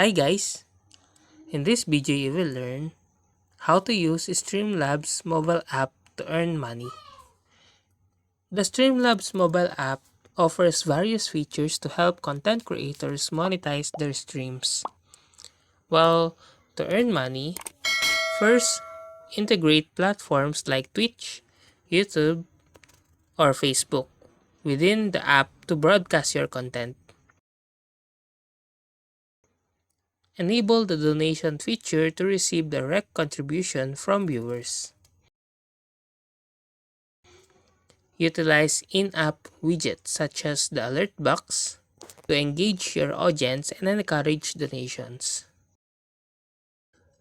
Hi guys! In this video you will learn how to use Streamlabs mobile app to earn money. The Streamlabs mobile app offers various features to help content creators monetize their streams. Well, to earn money, first integrate platforms like Twitch, YouTube, or Facebook within the app to broadcast your content. Enable the donation feature to receive direct contribution from viewers. Utilize in-app widgets such as the alert box to engage your audience and encourage donations.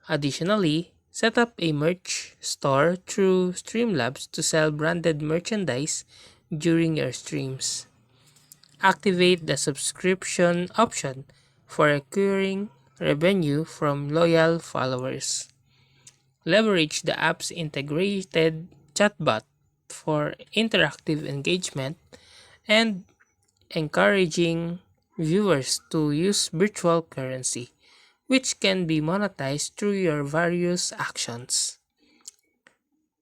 Additionally, set up a merch store through Streamlabs to sell branded merchandise during your streams. Activate the subscription option for recurring revenue from loyal followers. Leverage the app's integrated chatbot for interactive engagement and encouraging viewers to use virtual currency, which can be monetized through your various actions.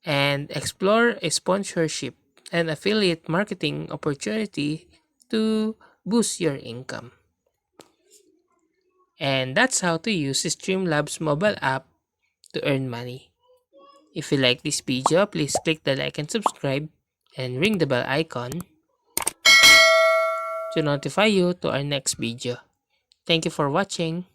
And explore a sponsorship and affiliate marketing opportunity to boost your income. And that's how to use Streamlabs mobile app to earn money. If you like this video, please click the like and subscribe and ring the bell icon to notify you to our next video. Thank you for watching.